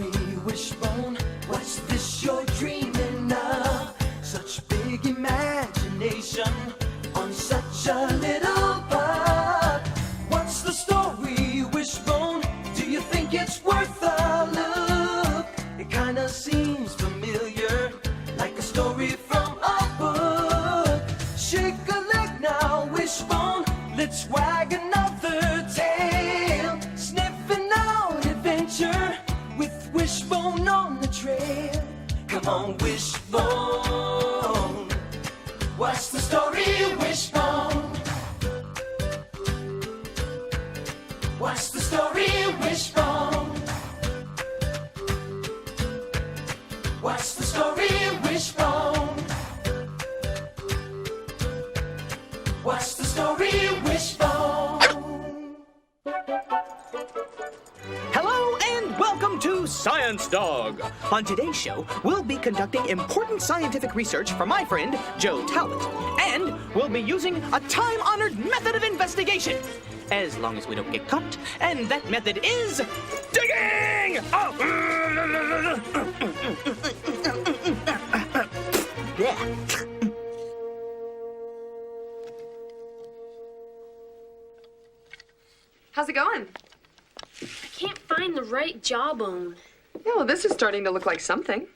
story, Wishbone? What's this you're dreaming of? Such big imagination on such a little bud. What's the story, Wishbone? Do you think it's worth a look? It kinda seems familiar, like a story from a book. Shake a leg now, Wishbone. Let's wag another tail. Sniffing out adventure with Wishbone on the trail. Come on, Wishbone. What's the story, Wishbone? What's the story, Wishbone? What's the story, Wishbone? What's the story, Wishbone? Hello and welcome to Science Dog. On today's show, we'll be conducting important scientific research for my friend, Joe Talbot. And we'll be using a time-honored method of investigation. As long as we don't get caught. And that method is digging! Oh. Yeah. How's it going? I can't find the right jawbone. Yeah, well, this is starting to look like something.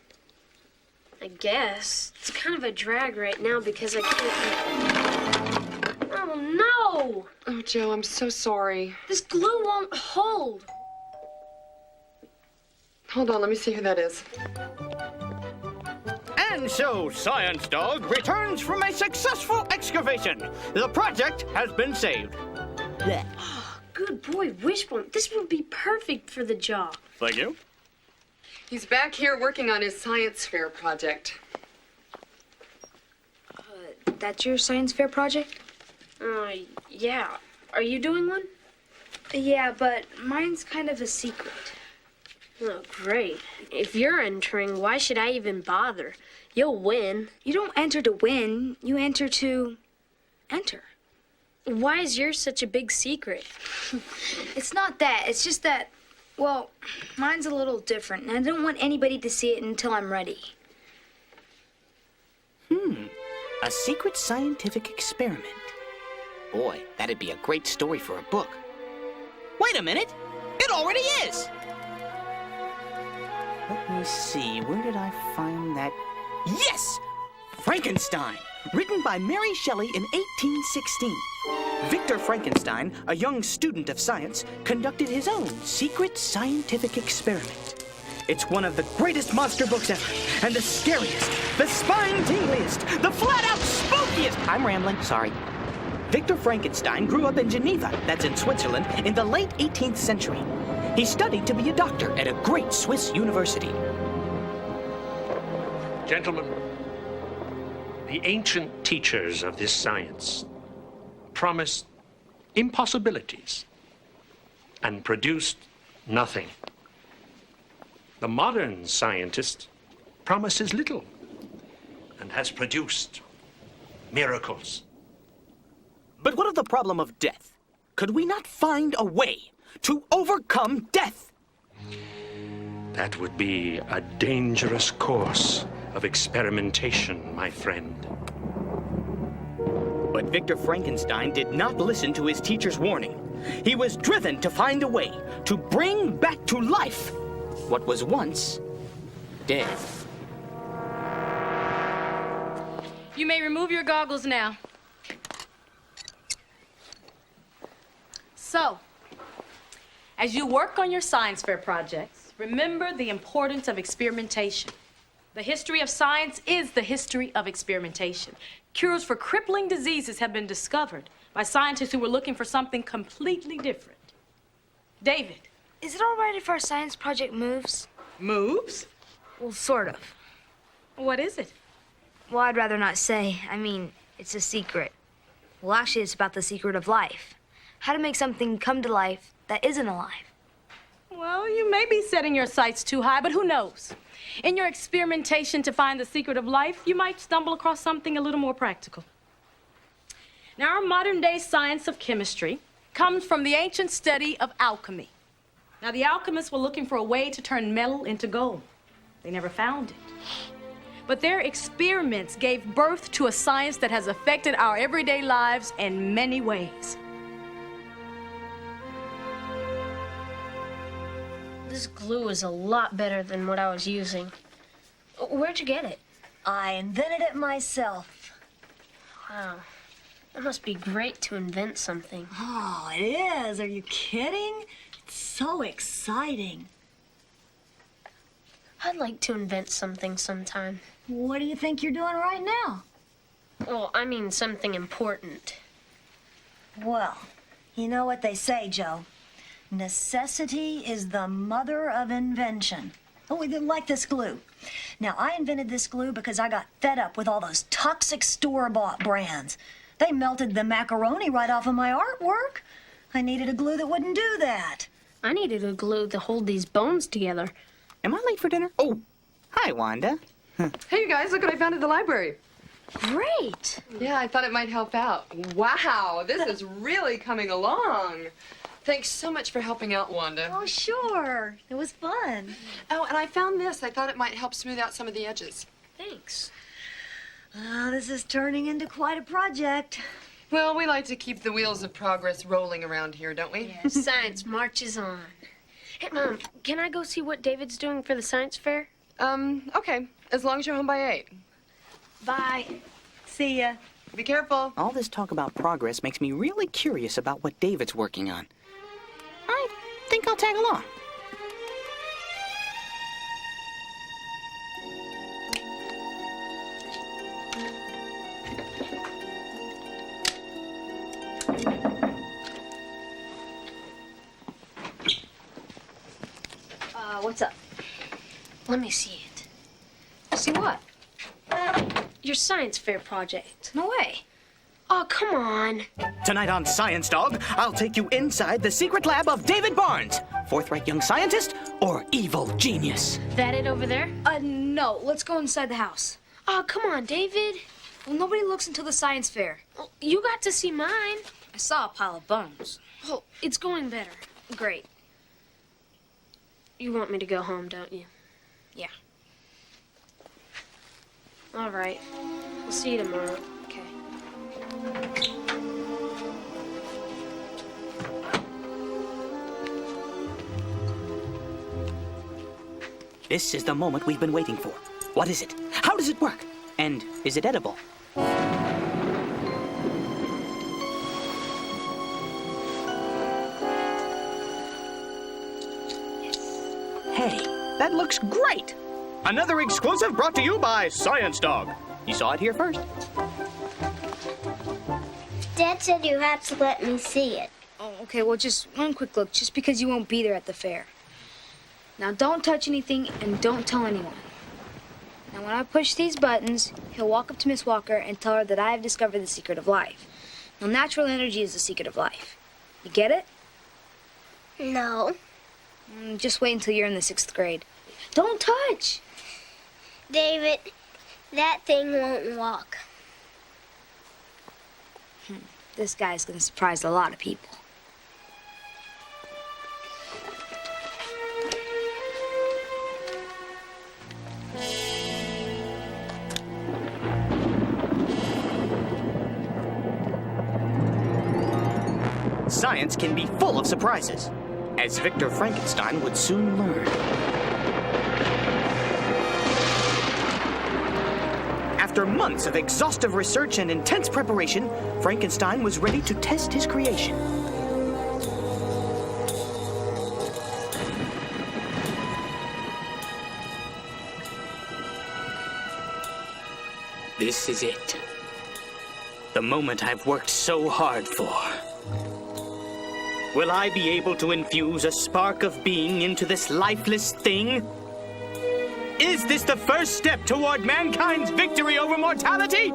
I guess. It's kind of a drag right now because I can't... Oh, no! Oh, Joe, I'm so sorry. This glue won't hold. Hold on, let me see who that is. And so, Science Dog returns from a successful excavation. The project has been saved. Blech. Good boy, Wishbone. This would be perfect for the job. Thank you. He's back here working on his science fair project. That's your science fair project? Yeah. Are you doing one? Yeah, but mine's kind of a secret. Oh, great. If you're entering, why should I even bother? You'll win. You don't enter to win, you enter to enter. Why is yours such a big secret? It's not that, it's just that, well, mine's a little different, and I don't want anybody to see it until I'm ready. A secret scientific experiment. Boy, that'd be a great story for a book. Wait a minute! It already is! Let me see, where did I find that? Yes! Frankenstein, written by Mary Shelley in 1816. Victor Frankenstein, a young student of science, conducted his own secret scientific experiment. It's one of the greatest monster books ever, and the scariest, the spine-tingliest, the flat-out spookiest. I'm rambling, sorry. Victor Frankenstein grew up in Geneva, that's in Switzerland, in the late 18th century. He studied to be a doctor at a great Swiss university. Gentlemen, the ancient teachers of this science promised impossibilities and produced nothing. The modern scientist promises little and has produced miracles. But what of the problem of death? Could we not find a way to overcome death? That would be a dangerous course of experimentation, my friend. But Victor Frankenstein did not listen to his teacher's warning. He was driven to find a way to bring back to life what was once dead. You may remove your goggles now. So, as you work on your science fair projects, remember the importance of experimentation. The history of science is the history of experimentation. Cures for crippling diseases have been discovered by scientists who were looking for something completely different. David. Is it all right if our science project moves? Moves? Well, sort of. What is it? Well, I'd rather not say. I mean, it's a secret. Well, actually, it's about the secret of life. How to make something come to life that isn't alive. Well, you may be setting your sights too high, but who knows? In your experimentation to find the secret of life, you might stumble across something a little more practical. Now, our modern-day science of chemistry comes from the ancient study of alchemy. Now, the alchemists were looking for a way to turn metal into gold. They never found it. But their experiments gave birth to a science that has affected our everyday lives in many ways. This glue is a lot better than what I was using. Where'd you get it? I invented it myself. Wow. It must be great to invent something. Oh, it is. Are you kidding? It's so exciting. I'd like to invent something sometime. What do you think you're doing right now? Well, I mean something important. Well, you know what they say, Joe. Necessity is the mother of invention. Oh, like this glue. Now, I invented this glue because I got fed up with all those toxic store-bought brands. They melted the macaroni right off of my artwork. I needed a glue that wouldn't do that. I needed a glue to hold these bones together. Am I late for dinner? Oh, hi, Wanda. Hey, you guys, look what I found at the library. Great. Yeah, I thought it might help out. Wow, this is really coming along. Thanks so much for helping out, Wanda. Oh, sure. It was fun. Oh, and I found this. I thought it might help smooth out some of the edges. Thanks. Oh, this is turning into quite a project. Well, we like to keep the wheels of progress rolling around here, don't we? Yeah, science marches on. Hey, Mom, can I go see what David's doing for the science fair? Okay. As long as you're home by 8. Bye. See ya. Be careful. All this talk about progress makes me really curious about what David's working on. I think I'll tag along. What's up? Let me see it. See what? Your science fair project. No way. Oh, come on. Tonight on Science Dog, I'll take you inside the secret lab of David Barnes, forthright young scientist or evil genius. That it over there? No. Let's go inside the house. Oh, come on, David. Well, nobody looks until the science fair. Well, you got to see mine. I saw a pile of bones. Oh, it's going better. Great. You want me to go home, don't you? Yeah. All right. I'll see you tomorrow. Okay. This is the moment we've been waiting for. What is it? How does it work? And is it edible? Hey, that looks great! Another exclusive brought to you by Science Dog. You saw it here first. Dad said you had to let me see it. Oh, okay, well, just one quick look, just because you won't be there at the fair. Now, don't touch anything and don't tell anyone. Now, when I push these buttons, he'll walk up to Miss Walker and tell her that I have discovered the secret of life. Now, natural energy is the secret of life. You get it? No. Just wait until you're in the 6th grade. Don't touch! David, that thing won't walk. This guy's gonna surprise a lot of people. Science can be full of surprises, as Victor Frankenstein would soon learn. After months of exhaustive research and intense preparation, Frankenstein was ready to test his creation. This is it. The moment I've worked so hard for. Will I be able to infuse a spark of being into this lifeless thing? Is this the first step toward mankind's victory over mortality?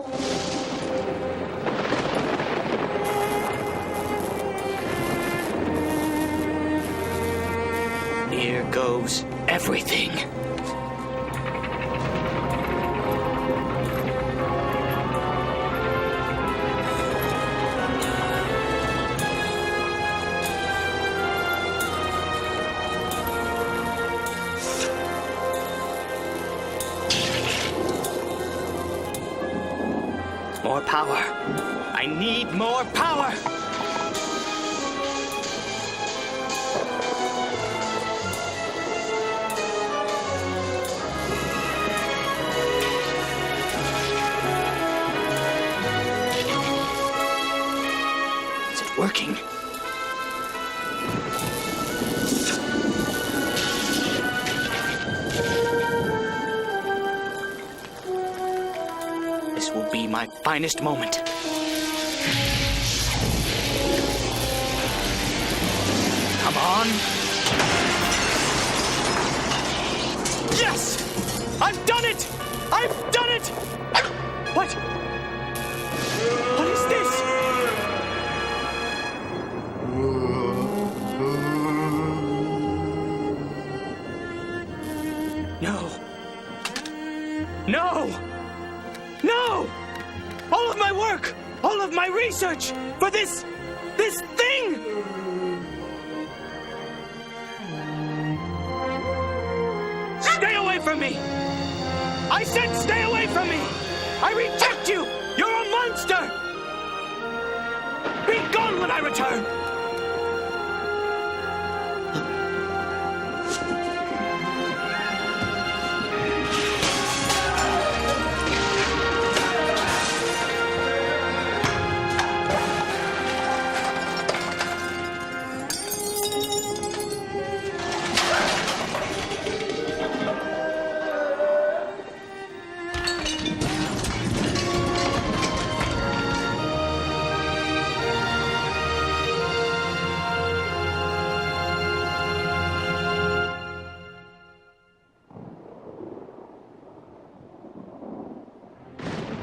Here goes everything. More power. I need more power. Is it working? This will be my finest moment. Come on. Yes! I've done it! I've done it! What? What is this? No. No! No! All of my work! All of my research! For this thing! Stay away from me! I said stay away from me! I reject you! You're a monster! Be gone when I return!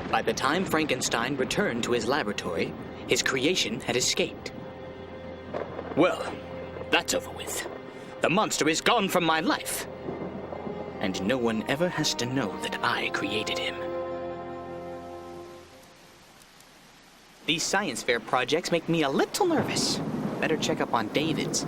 By the time Frankenstein returned to his laboratory, his creation had escaped. Well, that's over with. The monster is gone from my life. And no one ever has to know that I created him. These science fair projects make me a little nervous. Better check up on David's.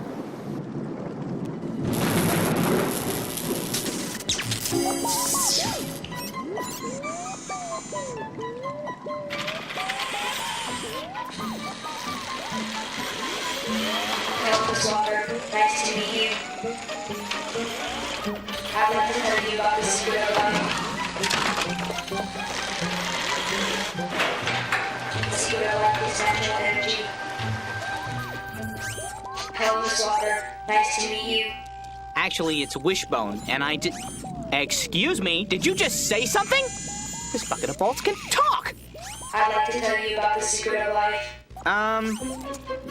Nice to meet you. I'd like to tell you about the secret of life. The secret of life is natural energy. Hello, Miss Walker. Nice to meet you. Actually, it's Wishbone, and I did... Excuse me, did you just say something? This bucket of balls can talk! I'd like to tell you about the secret of life.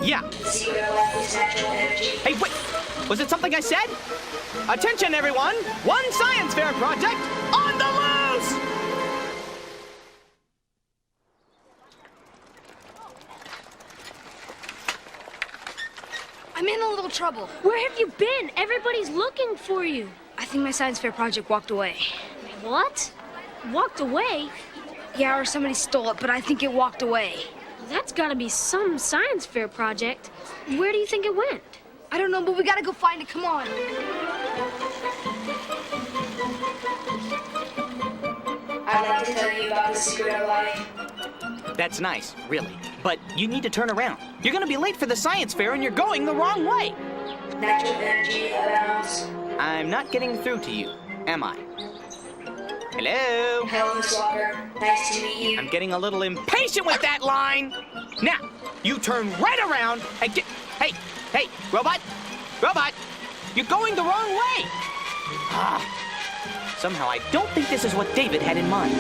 Yeah. The secret of life is natural energy. Hey, wait! Was it something I said? Attention, everyone! One science fair project on the loose! I'm in a little trouble. Where have you been? Everybody's looking for you. I think my science fair project walked away. What? Walked away? Yeah, or somebody stole it, but I think it walked away. That's gotta be some science fair project. Where do you think it went? I don't know, but we gotta go find it. Come on. I'd like to tell you about the secret of life. That's nice, really. But you need to turn around. You're gonna be late for the science fair and you're going the wrong way. Natural energy abounds. I'm not getting through to you, am I? Hello? Hello, Miss Walker. Nice to meet you. I'm getting a little impatient with that line. Now, you turn right around and get... Hey, robot! Robot! You're going the wrong way! Somehow I don't think this is what David had in mind.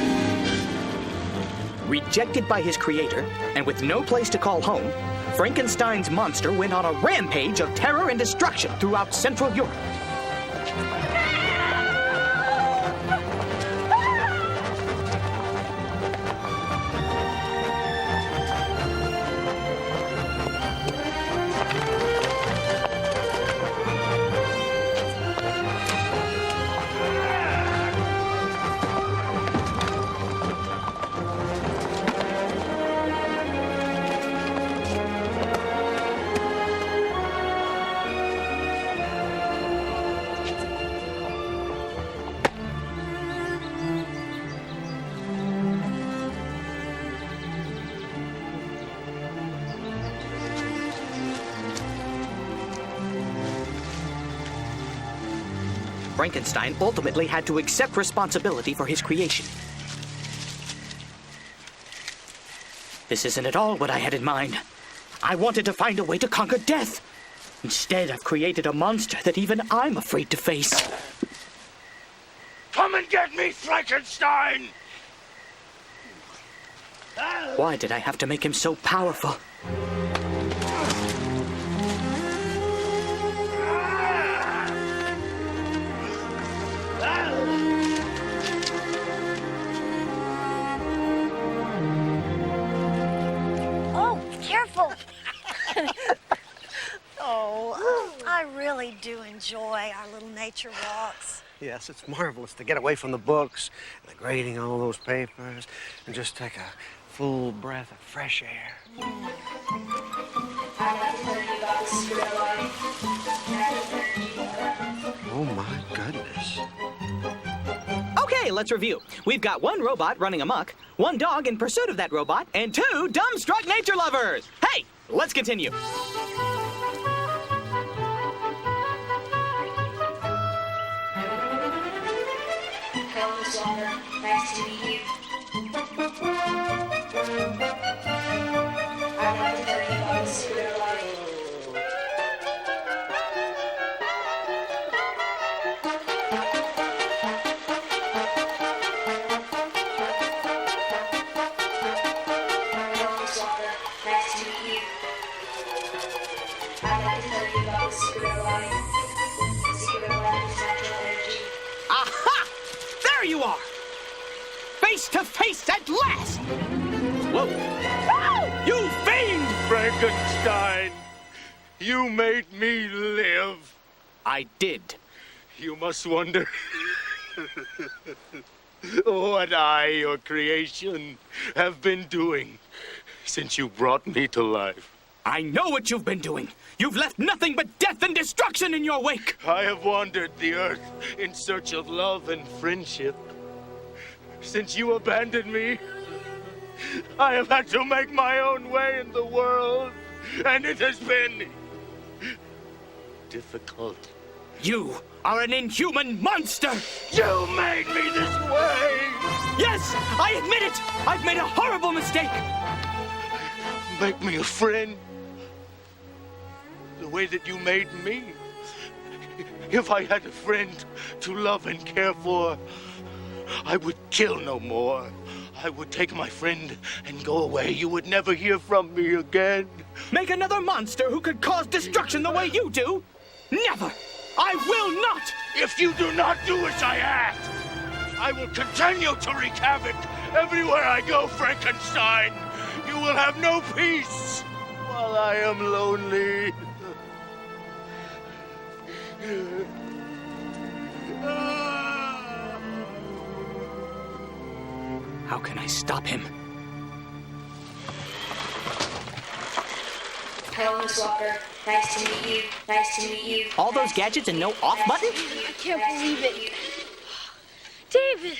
Rejected by his creator, and with no place to call home, Frankenstein's monster went on a rampage of terror and destruction throughout Central Europe. Frankenstein ultimately had to accept responsibility for his creation. This isn't at all what I had in mind. I wanted to find a way to conquer death. Instead, I've created a monster that even I'm afraid to face. Come and get me, Frankenstein! Why did I have to make him so powerful? Oh, careful. Oh, I really do enjoy our little nature walks. Yes, it's marvelous to get away from the books, the grading all those papers, and just take a full breath of fresh air. Oh, my goodness. Okay, let's review. We've got one robot running amok, one dog in pursuit of that robot, and two dumbstruck nature lovers. Hey, let's continue. Hello, Miss Walker. Nice to meet you. I'd like to tell you about the secret of life. Hello, Miss Walker. Nice to meet you. I'd like to tell you about the secret of life. The secret of life is natural energy. Aha! There you are! Face to face at last! Whoa! You fiend! Frankenstein, you made me live. I did. You must wonder what I, your creation, have been doing since you brought me to life. I know what you've been doing. You've left nothing but death and destruction in your wake. I have wandered the earth in search of love and friendship. Since you abandoned me, I have had to make my own way in the world, and it has been difficult. You are an inhuman monster! You made me this way! Yes, I admit it! I've made a horrible mistake! Make me a friend. The way that you made me. If I had a friend to love and care for, I would kill no more. I would take my friend and go away. You would never hear from me again. Make another monster who could cause destruction the way you do? Never! I will not! If you do not do as I ask, I will continue to wreak havoc everywhere I go, Frankenstein. You will have no peace while I am lonely. How can I stop him? Hello, Miss Walker. Nice to meet you. Nice to meet you. All those gadgets and no off button? I can't believe it. David,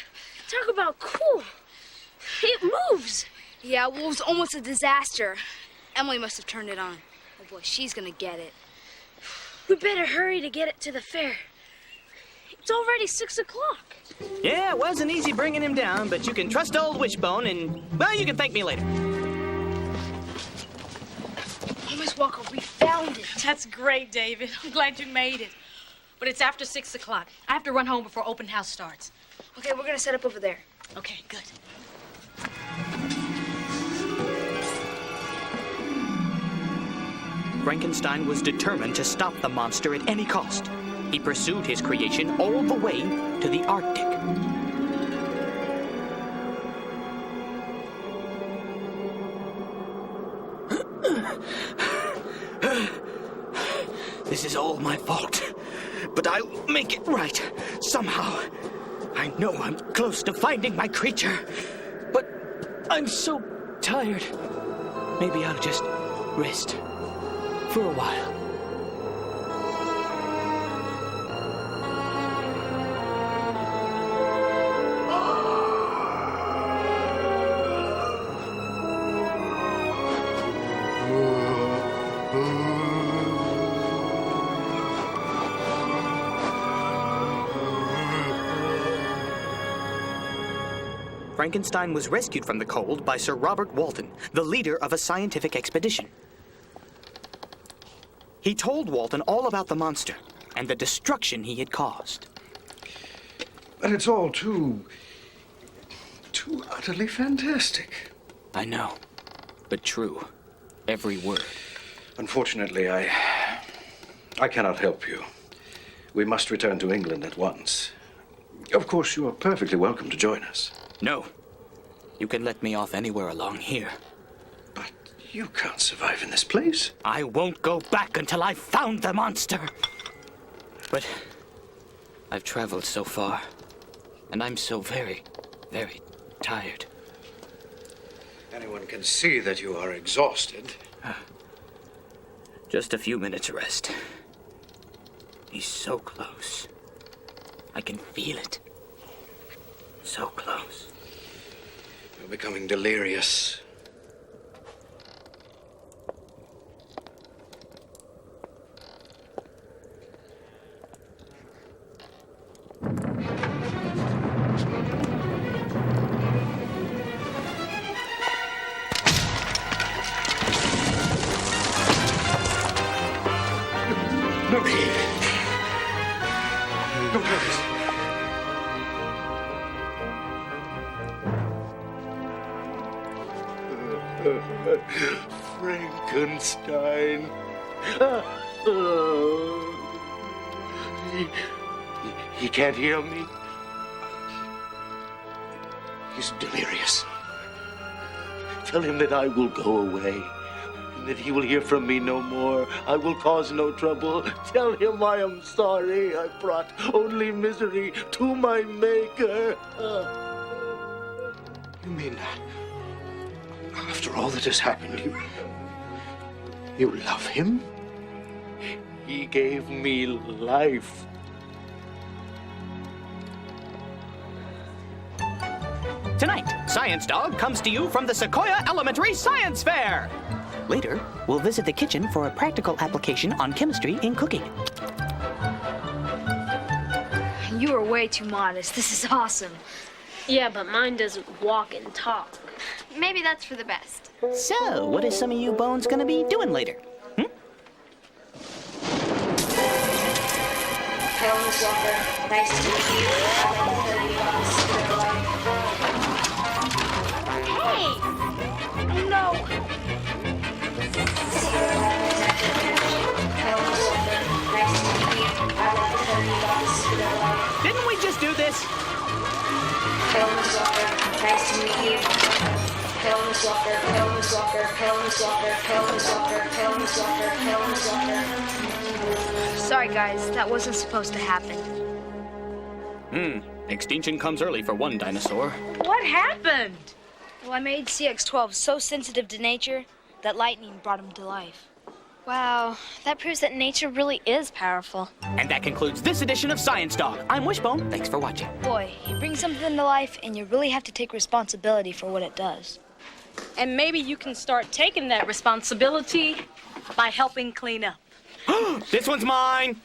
talk about cool. It moves. Yeah, well, it was almost a disaster. Emily must have turned it on. Oh boy, she's gonna get it. We better hurry to get it to the fair. It's already 6 o'clock. Yeah, it wasn't easy bringing him down, but you can trust old Wishbone and, well, you can thank me later. Oh, Miss Walker, we found it. That's great, David. I'm glad you made it. But it's after 6 o'clock. I have to run home before open house starts. Okay, we're gonna set up over there. Okay, good. Frankenstein was determined to stop the monster at any cost. He pursued his creation all the way to the Arctic. This is all my fault, but I'll make it right somehow. I know I'm close to finding my creature, but I'm so tired. Maybe I'll just rest for a while. Frankenstein was rescued from the cold by Sir Robert Walton, the leader of a scientific expedition. He told Walton all about the monster and the destruction he had caused. But it's all too utterly fantastic. I know, but true. Every word. Unfortunately, I cannot help you. We must return to England at once. Of course, you are perfectly welcome to join us. No. You can let me off anywhere along here. But you can't survive in this place. I won't go back until I've found the monster. But I've traveled so far, and I'm so very, very tired. Anyone can see that you are exhausted. Just a few minutes rest. He's so close. I can feel it. So close. You're becoming delirious. No, don't do this. Frankenstein. He can't hear me. He's delirious. Tell him that I will go away, and that he will hear from me no more. I will cause no trouble. Tell him I am sorry. I brought only misery to my maker. You mean after all that has happened, you love him? He gave me life. Tonight, Science Dog comes to you from the Sequoia Elementary Science Fair. Later, we'll visit the kitchen for a practical application on chemistry in cooking. You are way too modest. This is awesome. Yeah, but mine doesn't walk and talk. Maybe that's for the best. So, what is some of you bones gonna be doing later? Hello, Miss Walker. Nice to meet you. Hey! Oh, no. Hello, Miss Walker. Nice to meet you. I'd like to tell you about this cigarette. Didn't we just do this? Hello, Miss Walker. Nice to meet you. Hello, Miss Walker. Hello, Miss Walker. Hello, Miss Walker. Hello, Miss Walker. Hello, Miss Walker. Hello, Miss Walker. Sorry, guys. That wasn't supposed to happen. Extinction comes early for one dinosaur. What happened? Well, I made CX-12 so sensitive to nature that lightning brought him to life. Wow, that proves that nature really is powerful. And that concludes this edition of Science Dog. I'm Wishbone. Thanks for watching. Boy, you bring something to life, and you really have to take responsibility for what it does. And maybe you can start taking that responsibility by helping clean up. This one's mine.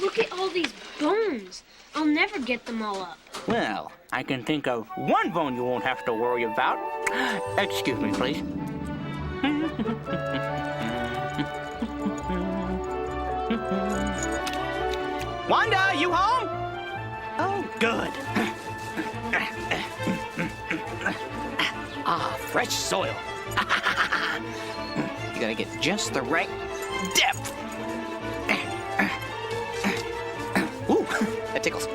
Look at all these bones. I'll never get them all up. Well, I can think of one bone you won't have to worry about. Excuse me, please. Wanda, you home? Oh, good. Ah, fresh soil. You gotta get just the right depth. Ooh, that tickles.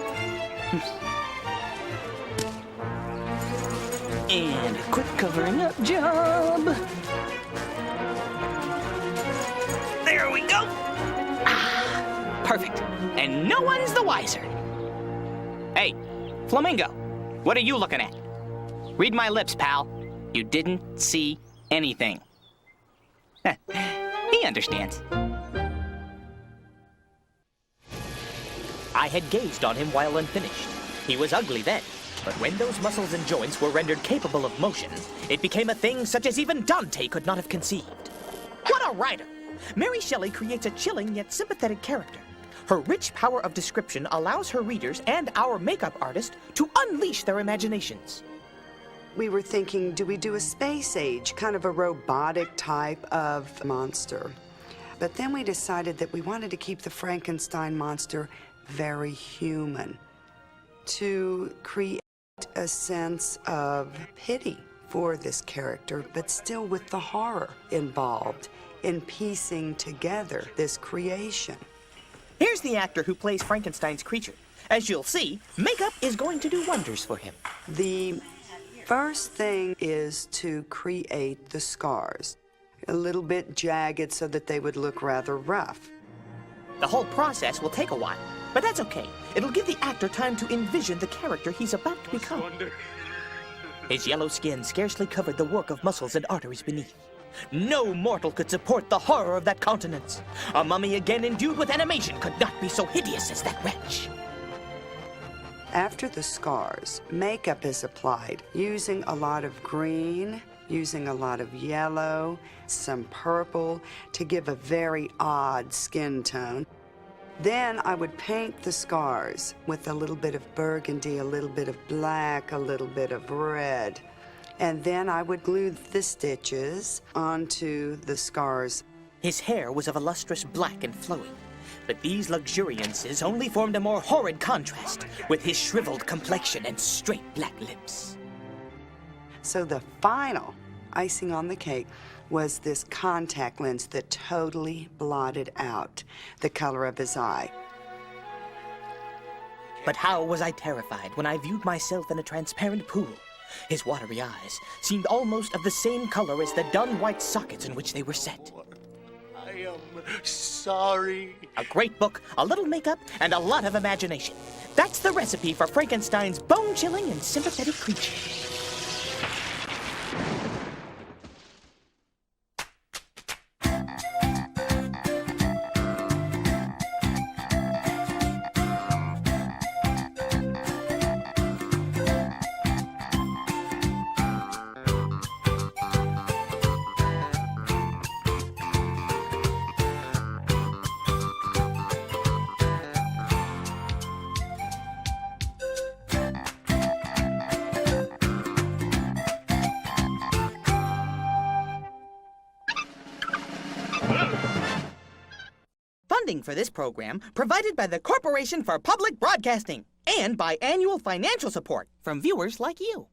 And a quick covering up job. There we go. Ah, perfect. And no one's the wiser. Hey, Flamingo, what are you looking at? Read my lips, pal. You didn't see anything. He understands. I had gazed on him while unfinished. He was ugly then, but when those muscles and joints were rendered capable of motion, it became a thing such as even Dante could not have conceived. What a writer! Mary Shelley creates a chilling yet sympathetic character. Her rich power of description allows her readers and our makeup artist to unleash their imaginations. we were thinking, do we do a space age, kind of a robotic type of monster? But then we decided that we wanted to keep the Frankenstein monster very human, to create a sense of pity for this character, but still with the horror involved in piecing together this creation. Here's the actor who plays Frankenstein's creature. As you'll see, makeup is going to do wonders for him. The first thing is to create the scars, a little bit jagged so that they would look rather rough. The whole process will take a while, but that's okay. It'll give the actor time to envision the character he's about to become. His yellow skin scarcely covered the work of muscles and arteries beneath. No mortal could support the horror of that countenance. A mummy again endued with animation could not be so hideous as that wretch. After the scars, makeup is applied using a lot of green, using a lot of yellow, some purple to give a very odd skin tone. Then I would paint the scars with a little bit of burgundy, a little bit of black, a little bit of red. And then I would glue the stitches onto the scars. His hair was of a lustrous black and flowing, but these luxuriances only formed a more horrid contrast with his shriveled complexion and straight black lips. So the final icing on the cake was this contact lens that totally blotted out the color of his eye. But how was I terrified when I viewed myself in a transparent pool. His watery eyes seemed almost of the same color as the dun white sockets in which they were set. I am sorry. A great book, a little makeup, and a lot of imagination. That's the recipe for Frankenstein's bone-chilling and sympathetic creature. Funding for this program provided by the Corporation for Public Broadcasting and by annual financial support from viewers like you.